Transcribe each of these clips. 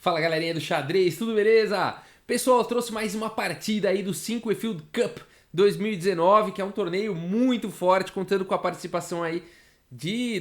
Fala galerinha do xadrez, tudo beleza? Pessoal, eu trouxe mais uma partida aí do 5 Field Cup 2019, que é um torneio muito forte, contando com a participação aí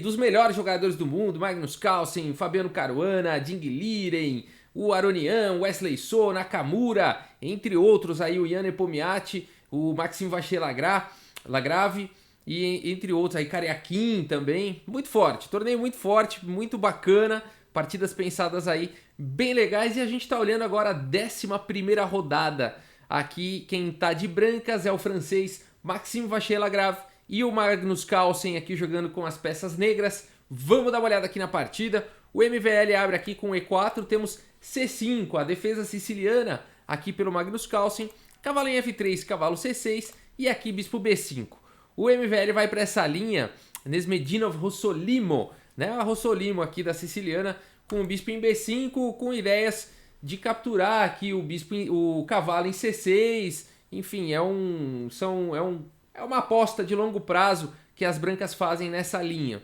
dos melhores jogadores do mundo, Magnus Carlsen, Fabiano Caruana, Ding Liren, o Aronian, Wesley So, Nakamura, entre outros aí, o Jan Nepomniachtchi, o Maxime Vachier-Lagrave e entre outros aí, Karyakin também, muito forte, torneio muito forte, muito bacana, partidas pensadas aí bem legais e a gente tá olhando agora a 11ª rodada. Aqui quem tá de brancas é o francês Maxime Vachier-Lagrave e o Magnus Carlsen aqui jogando com as peças negras. Vamos dar uma olhada aqui na partida. O MVL abre aqui com E4, temos C5, a defesa siciliana aqui pelo Magnus Carlsen, cavalo em F3, cavalo C6 e aqui bispo B5. O MVL vai para essa linha, Nesmedinov Rossolimo, né? A Rossolimo aqui da siciliana com o bispo em B5, com ideias de capturar aqui o cavalo em C6. Enfim, é uma aposta de longo prazo que as brancas fazem nessa linha.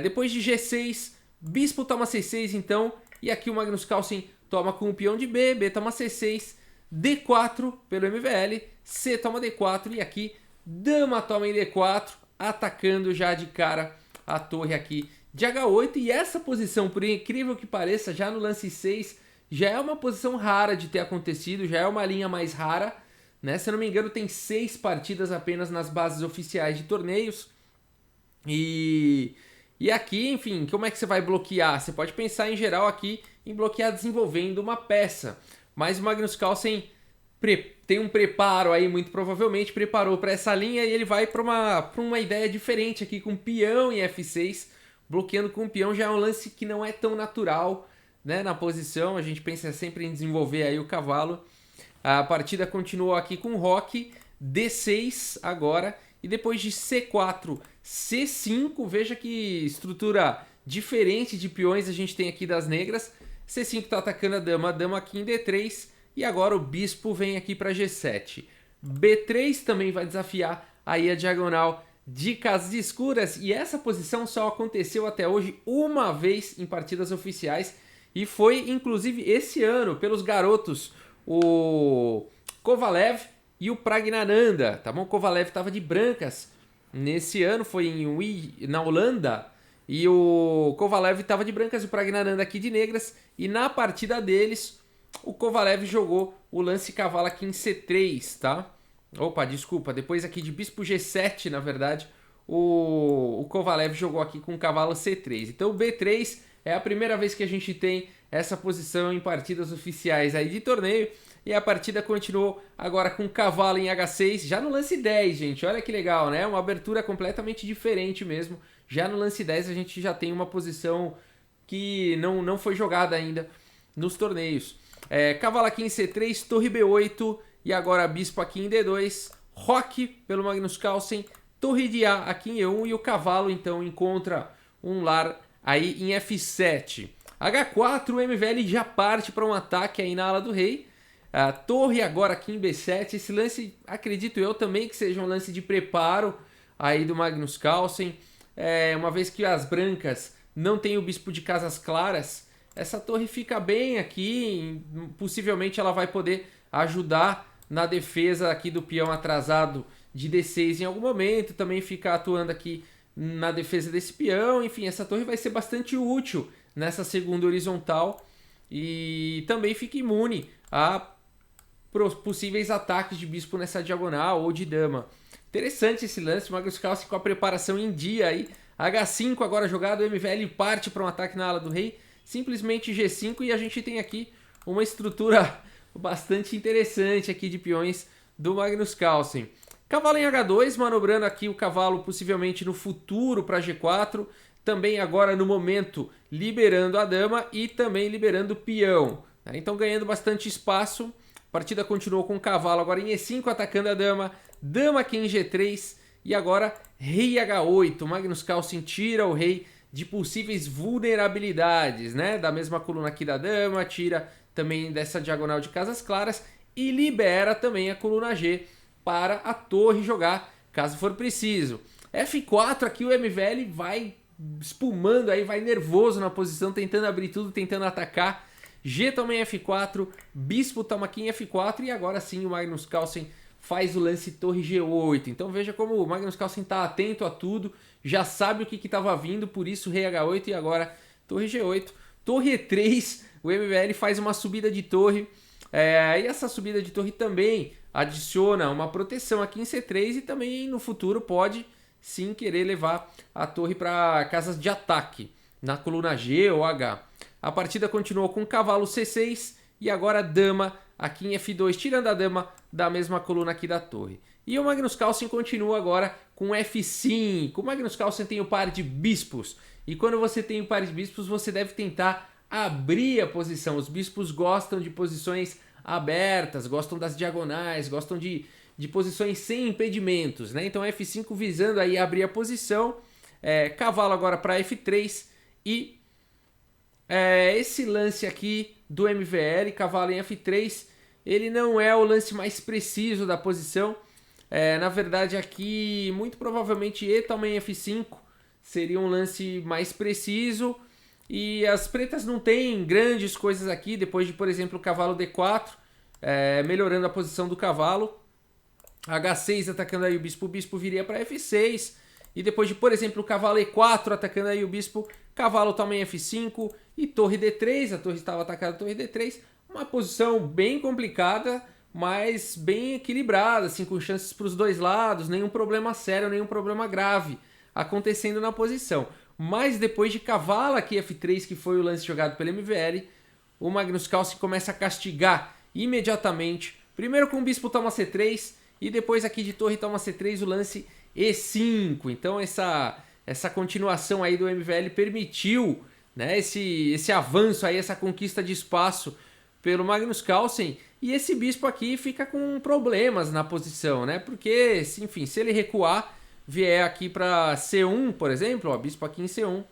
Depois de G6, bispo toma C6 então, e aqui o Magnus Carlsen toma com o peão de B, B toma C6, D4 pelo MVL, C toma D4 e aqui dama toma em D4, atacando já de cara a torre aqui de H8. E essa posição, por incrível que pareça, já no lance 6, já é uma posição rara de ter acontecido, já é uma linha mais rara, né? Se eu não me engano, tem 6 partidas apenas nas bases oficiais de torneios. E aqui, enfim, como é que você vai bloquear? Você pode pensar em geral aqui em bloquear desenvolvendo uma peça, mas o Magnus Carlsen tem um preparo aí, muito provavelmente preparou para essa linha e ele vai para uma ideia diferente aqui com peão em F6, bloqueando com o peão. Já é um lance que não é tão natural, né, na posição. A gente pensa sempre em desenvolver aí o cavalo. A partida continuou aqui com roque, D6 agora, e depois de C4, C5, veja que estrutura diferente de peões a gente tem aqui das negras. C5 está atacando a dama aqui em D3, e agora o bispo vem aqui para G7. B3 também vai desafiar aí a diagonal de casas escuras, e essa posição só aconteceu até hoje uma vez em partidas oficiais, e foi inclusive esse ano pelos garotos, o Kovalev e o Pragnananda, tá bom? O Kovalev estava de brancas nesse ano, foi na Holanda, e o Kovalev estava de brancas e o Pragnananda aqui de negras, e na partida deles o Kovalev jogou o lance cavalo aqui em C3, tá? Opa, desculpa, depois aqui de bispo G7, na verdade, o Kovalev jogou aqui com o cavalo C3. Então o B3 é a primeira vez que a gente tem essa posição em partidas oficiais aí de torneio. E a partida continuou agora com o cavalo em H6, já no lance 10, gente. Olha que legal, né? Uma abertura completamente diferente mesmo. Já no lance 10 a gente já tem uma posição que não foi jogada ainda nos torneios. Cavalo aqui em C3, torre B8 e agora bispo aqui em D2. Roque pelo Magnus Carlsen, torre de A aqui em E1 e o cavalo então encontra um lar aí em F7. H4, o MVL já parte para um ataque aí na ala do rei. A torre agora aqui em B7. Esse lance, acredito eu também que seja um lance de preparo aí do Magnus Carlsen. Uma vez que as brancas não têm o bispo de casas claras, essa torre fica bem aqui. Possivelmente ela vai poder ajudar na defesa aqui do peão atrasado de D6 em algum momento. Também fica atuando aqui na defesa desse peão. Enfim, essa torre vai ser bastante útil nessa segunda horizontal. E também fica imune a possíveis ataques de bispo nessa diagonal ou de dama. Interessante esse lance, o Magnus Carlsen com a preparação em dia aí. H5 agora jogado, o MVL parte para um ataque na ala do rei. Simplesmente G5 e a gente tem aqui uma estrutura bastante interessante aqui de peões do Magnus Carlsen. Cavalo em H2, manobrando aqui o cavalo possivelmente no futuro para G4. Também agora no momento liberando a dama e também liberando o peão. Então ganhando bastante espaço. A partida continuou com o cavalo agora em E5 atacando a dama. Dama aqui em G3 e agora rei H8. Magnus Carlsen tira o rei de possíveis vulnerabilidades, né? Da mesma coluna aqui da dama, tira também dessa diagonal de casas claras e libera também a coluna G para a torre jogar, caso for preciso. F4 aqui o MVL vai espumando aí, vai nervoso na posição, tentando abrir tudo, tentando atacar. G toma em F4, bispo toma aqui em F4 e agora sim o Magnus Carlsen faz o lance torre G8. Então veja como o Magnus Carlsen está atento a tudo, já sabe o que estava vindo, por isso rei H8 e agora torre G8. Torre E3, o MBL faz uma subida de torre, e essa subida de torre também adiciona uma proteção aqui em C3 e também no futuro pode sim querer levar a torre para casas de ataque, na coluna G ou H. A partida continuou com cavalo C6 e agora dama aqui em F2, tirando a dama da mesma coluna aqui da torre. E o Magnus Carlsen continua agora com F5. O Magnus Carlsen tem o par de bispos. E quando você tem o par de bispos, você deve tentar abrir a posição. Os bispos gostam de posições abertas, gostam das diagonais, gostam de posições sem impedimentos, né? Então F5 visando aí abrir a posição. Cavalo agora para F3 e esse lance aqui do MVL, cavalo em F3, ele não é o lance mais preciso da posição. Na verdade aqui, muito provavelmente E toma em F5 seria um lance mais preciso. E as pretas não têm grandes coisas aqui, depois de, por exemplo, o cavalo D4, melhorando a posição do cavalo. H6 atacando aí o bispo viria para F6. E depois de, por exemplo, o cavalo E4 atacando aí o bispo, cavalo toma em F5 e torre D3, a torre estava atacada, torre D3. Uma posição bem complicada, mas bem equilibrada, assim, com chances para os dois lados, nenhum problema sério, nenhum problema grave acontecendo na posição. Mas depois de cavalo aqui F3, que foi o lance jogado pelo MVL, o Magnus Carlsen começa a castigar imediatamente. Primeiro com o bispo toma C3 e depois aqui de torre toma C3 o lance E5. Então essa continuação aí do MVL permitiu, né, esse avanço aí, essa conquista de espaço pelo Magnus Carlsen. E esse bispo aqui fica com problemas na posição, né? Porque, enfim, se ele recuar, vier aqui para C1, por exemplo, ó, bispo aqui em C1,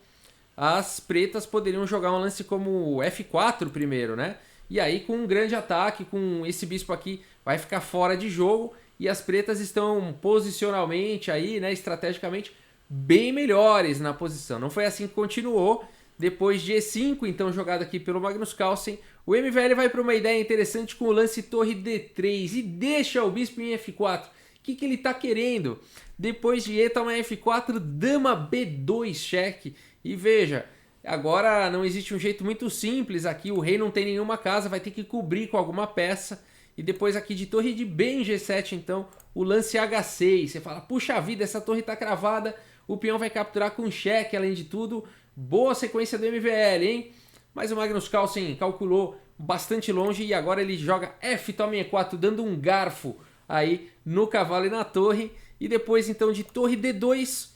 as pretas poderiam jogar um lance como F4 primeiro, né? E aí com um grande ataque, com esse bispo aqui, vai ficar fora de jogo e as pretas estão posicionalmente aí, né, estrategicamente, bem melhores na posição. Não foi assim que continuou. Depois de E5, então jogado aqui pelo Magnus Carlsen, o MVL vai para uma ideia interessante com o lance torre D3 e deixa o bispo em F4. O que ele está querendo? Depois de E toma F4, dama B2 cheque. E veja, agora não existe um jeito muito simples aqui, o rei não tem nenhuma casa, vai ter que cobrir com alguma peça. E depois aqui de torre de B em G7, então, o lance H6. Você fala, puxa vida, essa torre está cravada, o peão vai capturar com cheque, além de tudo. Boa sequência do MVL, hein? Mas o Magnus Carlsen calculou bastante longe e agora ele joga F toma em E4, dando um garfo aí no cavalo e na torre. E depois então de torre D2,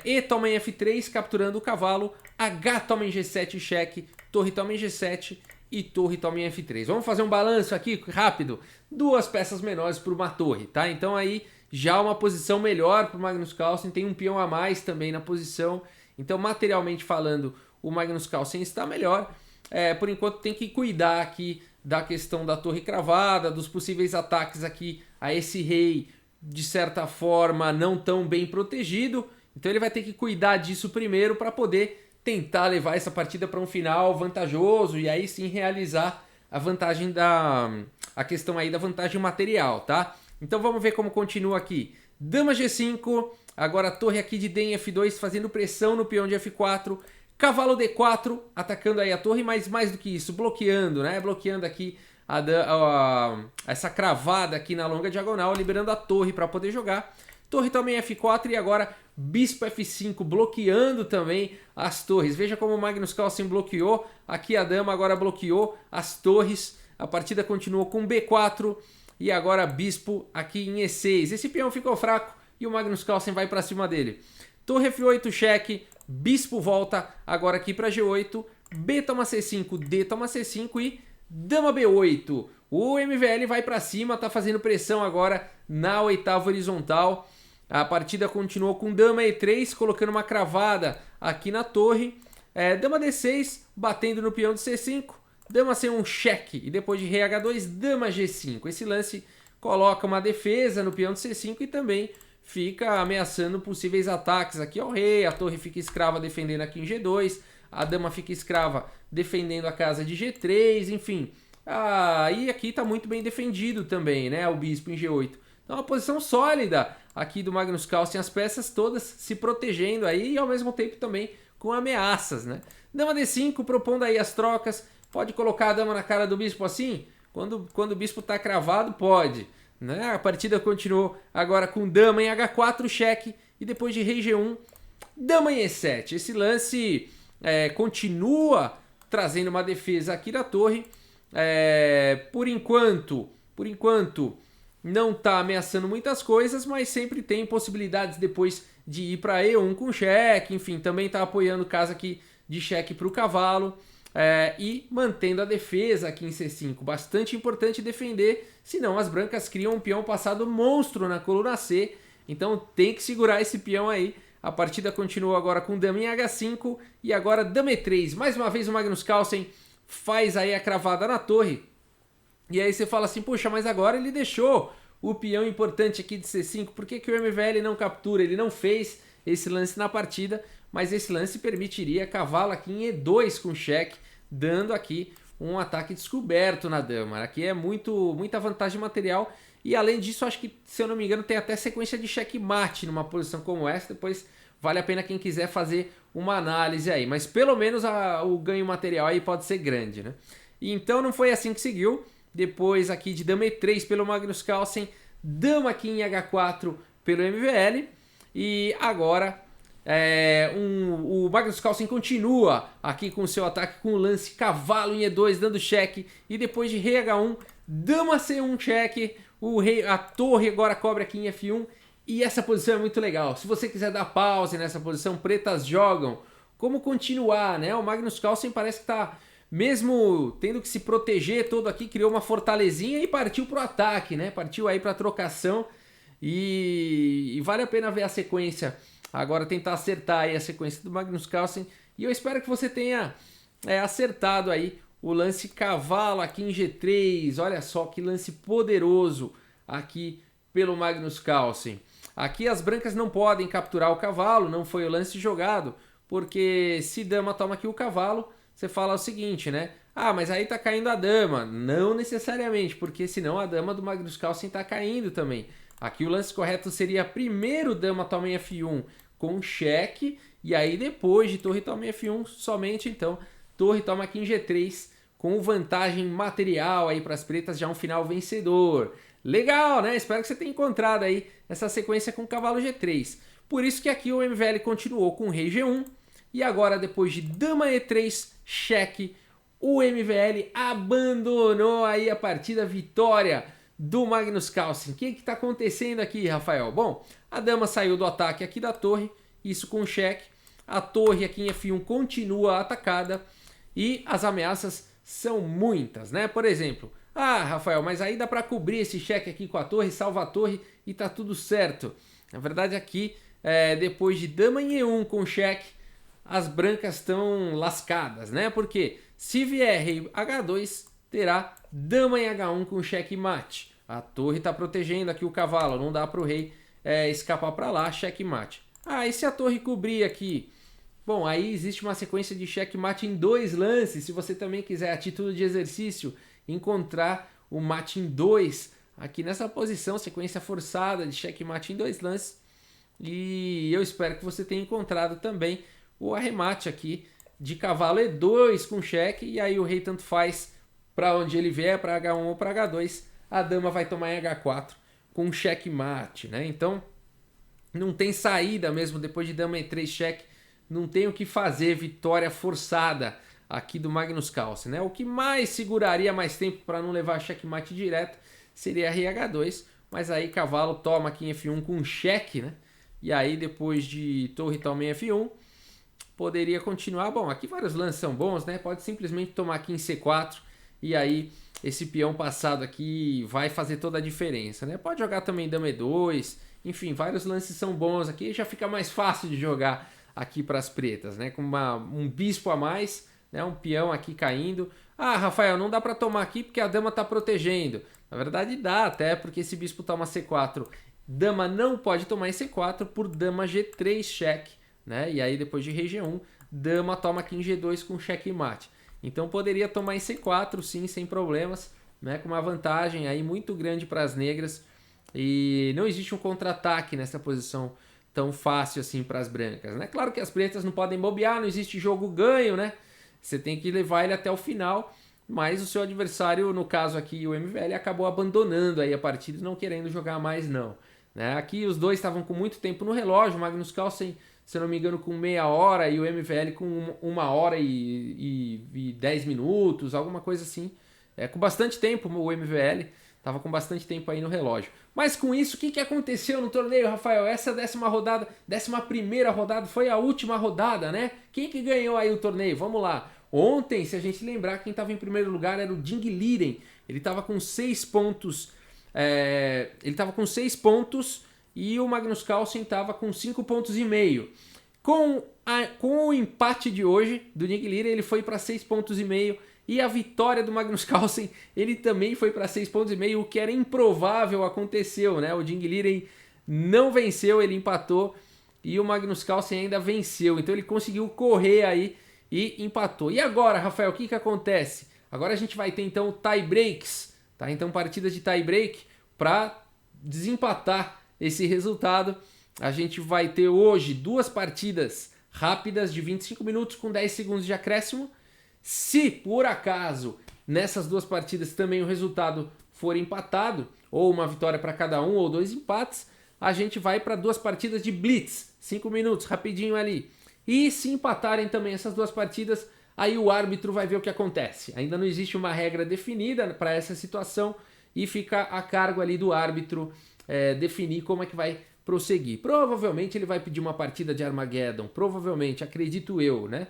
E toma em F3, capturando o cavalo, H toma em G7, cheque, torre toma em G7 e torre toma em F3. Vamos fazer um balanço aqui rápido. Duas peças menores para uma torre, tá? Então aí já uma posição melhor para o Magnus Carlsen, tem um peão a mais também na posição. Então materialmente falando, o Magnus Carlsen está melhor. Por enquanto tem que cuidar aqui da questão da torre cravada, dos possíveis ataques aqui a esse rei, de certa forma, não tão bem protegido. Então ele vai ter que cuidar disso primeiro para poder tentar levar essa partida para um final vantajoso e aí sim realizar a vantagem a questão aí da vantagem material, tá? Então vamos ver como continua aqui. Dama G5, agora a torre aqui de D em F2 fazendo pressão no peão de F4. Cavalo D4, atacando aí a torre, mas mais do que isso, bloqueando, né? Bloqueando aqui essa cravada aqui na longa diagonal, liberando a torre para poder jogar. Torre também F4 e agora bispo F5, bloqueando também as torres. Veja como o Magnus Carlsen bloqueou, aqui a dama agora bloqueou as torres. A partida continuou com B4 e agora bispo aqui em E6. Esse peão ficou fraco e o Magnus Carlsen vai para cima dele. Torre F8, cheque, bispo volta agora aqui para G8, B toma C5, D toma C5 e dama B8. O MVL vai para cima, tá fazendo pressão agora na oitava horizontal. A partida continuou com dama E3, colocando uma cravada aqui na torre. Dama D6, batendo no peão de C5. Dama C1, cheque. E depois de rei H2, dama G5. Esse lance coloca uma defesa no peão de C5 e também fica ameaçando possíveis ataques aqui ao rei. A torre fica escrava defendendo aqui em G2. a dama fica escrava defendendo a casa de G3, enfim. E aqui está muito bem defendido também, né? O bispo em G8. Então uma posição sólida aqui do Magnus Carlsen, as peças todas se protegendo aí e ao mesmo tempo também com ameaças, né? Dama D5 propondo aí as trocas, pode colocar a dama na cara do bispo assim? Quando o bispo está cravado, pode, né? A partida continuou agora com dama em H4, cheque, e depois de rei G1, dama em E7. Esse lance continua trazendo uma defesa aqui da torre. Por enquanto não está ameaçando muitas coisas, mas sempre tem possibilidades depois de ir para E1 com cheque, enfim, também está apoiando casa aqui de cheque para o cavalo e mantendo a defesa aqui em C5. Bastante importante defender, senão as brancas criam um peão passado monstro na coluna C, então tem que segurar esse peão aí. A partida continua agora com dama em H5 e agora dama E3. Mais uma vez o Magnus Carlsen faz aí a cravada na torre. E aí você fala assim, puxa, mas agora ele deixou o peão importante aqui de C5, por que o MVL não captura? Ele não fez esse lance na partida, mas esse lance permitiria cavalo aqui em E2 com cheque, dando aqui um ataque descoberto na dama. Aqui é muita vantagem material e além disso, acho que, se eu não me engano, tem até sequência de checkmate numa posição como essa, depois vale a pena quem quiser fazer uma análise aí, mas pelo menos o ganho material aí pode ser grande, né? E então não foi assim que seguiu. Depois aqui de dama E3 pelo Magnus Carlsen, dama aqui em H4 pelo MVL. E agora o Magnus Carlsen continua aqui com o seu ataque com o lance cavalo em E2 dando cheque. E depois de rei H1, dama C1 cheque. A torre agora cobre aqui em F1. E essa posição é muito legal. Se você quiser dar pause nessa posição, pretas jogam. Como continuar, né? O Magnus Carlsen parece que está... mesmo tendo que se proteger todo aqui, criou uma fortalezinha e partiu pro ataque, né? Partiu aí pra trocação e vale a pena ver a sequência. Agora tentar acertar aí a sequência do Magnus Carlsen. E eu espero que você tenha acertado aí o lance cavalo aqui em G3. Olha só que lance poderoso aqui pelo Magnus Carlsen. Aqui as brancas não podem capturar o cavalo, não foi o lance jogado, porque se dama toma aqui o cavalo... você fala o seguinte, né? Mas aí tá caindo a dama. Não necessariamente, porque senão a dama do Magnus Carlsen tá caindo também. Aqui o lance correto seria primeiro dama toma em F1 com cheque, e aí depois de torre toma em F1, somente então torre toma aqui em G3, com vantagem material aí para as pretas, já um final vencedor. Legal, né? Espero que você tenha encontrado aí essa sequência com cavalo G3. Por isso que aqui o MVL continuou com rei G1, e agora, depois de dama E3, cheque, o MVL abandonou aí a partida, vitória do Magnus Carlsen. O que está acontecendo aqui, Rafael? Bom, a dama saiu do ataque aqui da torre, isso com cheque. A torre aqui em F1 continua atacada e as ameaças são muitas, né? Por exemplo, Rafael, mas aí dá para cobrir esse cheque aqui com a torre, salva a torre e tá tudo certo. Na verdade aqui, depois de dama em E1 com cheque, as brancas estão lascadas, né? Porque se vier rei H2, terá dama em H1 com checkmate. A torre está protegendo aqui o cavalo, não dá para o rei escapar para lá, checkmate. E se a torre cobrir aqui? Bom, aí existe uma sequência de checkmate em 2 lances. Se você também quiser, a título de exercício, encontrar o mate em 2 aqui nessa posição, sequência forçada de checkmate em 2 lances. E eu espero que você tenha encontrado também o arremate aqui de cavalo E2 com cheque, e aí o rei tanto faz para onde ele vier, para H1 ou para H2, a dama vai tomar em H4 com checkmate, né? Então não tem saída mesmo depois de dama E3 cheque, não tem o que fazer, vitória forçada aqui do Magnus Carlsen, né? O que mais seguraria mais tempo para não levar checkmate direto seria rei H2, mas aí cavalo toma aqui em F1 com cheque, né? E aí depois de torre toma em F1, poderia continuar. Bom, aqui vários lances são bons, né? Pode simplesmente tomar aqui em C4 e aí esse peão passado aqui vai fazer toda a diferença, né? Pode jogar também dama E2, enfim, vários lances são bons aqui, já fica mais fácil de jogar aqui para as pretas, né? Com um bispo a mais, né? Um peão aqui caindo. Rafael, não dá para tomar aqui porque a dama está protegendo. Na verdade dá, até porque esse bispo toma C4. Dama não pode tomar em C4 por dama G3 cheque, né? E aí depois de rei G1, dama toma aqui em G2 com checkmate. Então poderia tomar em C4, sim, sem problemas, né? Com uma vantagem aí muito grande para as negras. E não existe um contra-ataque nessa posição tão fácil assim para as brancas, né? Claro que as pretas não podem bobear, não existe jogo ganho, né? Você tem que levar ele até o final, mas o seu adversário, no caso aqui o MVL, acabou abandonando aí a partida, não querendo jogar mais não, né? Aqui os dois estavam com muito tempo no relógio, o Magnus Carlsen, se não me engano, com meia hora e o MVL com 1 hora e 10 minutos, alguma coisa assim. Com bastante tempo o MVL, tava com bastante tempo aí no relógio. Mas com isso, o que aconteceu no torneio, Rafael? Essa 11ª rodada foi a última rodada, né? Quem que ganhou aí o torneio? Vamos lá. Ontem, se a gente lembrar, quem estava em primeiro lugar era o Ding Liren. Ele estava com 6 pontos. Ele estava com 6 pontos e o Magnus Carlsen estava com 5,5 pontos. Com o empate de hoje do Ding Liren, ele foi para 6,5 pontos. E a vitória do Magnus Carlsen, ele também foi para 6,5 pontos, o que era improvável aconteceu, né? O Ding Liren não venceu, ele empatou e o Magnus Carlsen ainda venceu. Então ele conseguiu correr aí e empatou. E agora, Rafael, o que acontece? Agora a gente vai ter então tie breaks, tá? Então partidas de tie break para desempatar esse resultado. A gente vai ter hoje 2 partidas rápidas de 25 minutos com 10 segundos de acréscimo. Se por acaso nessas 2 partidas também o resultado for empatado, ou uma vitória para cada um, ou 2 empates, a gente vai para 2 partidas de blitz, 5 minutos, rapidinho ali. E se empatarem também essas 2 partidas, aí o árbitro vai ver o que acontece. Ainda não existe uma regra definida para essa situação e fica a cargo ali do árbitro definir como é que vai prosseguir. Provavelmente ele vai pedir uma partida de Armageddon, provavelmente, acredito eu, né?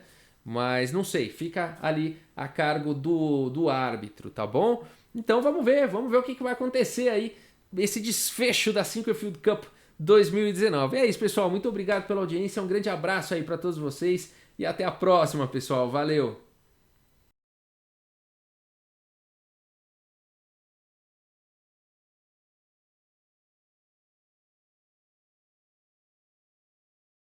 Mas não sei, fica ali a cargo do árbitro, tá bom? Então vamos ver o que vai acontecer aí, esse desfecho da Sinquefield Cup 2019. É isso, pessoal, muito obrigado pela audiência, um grande abraço aí para todos vocês e até a próxima, pessoal, valeu!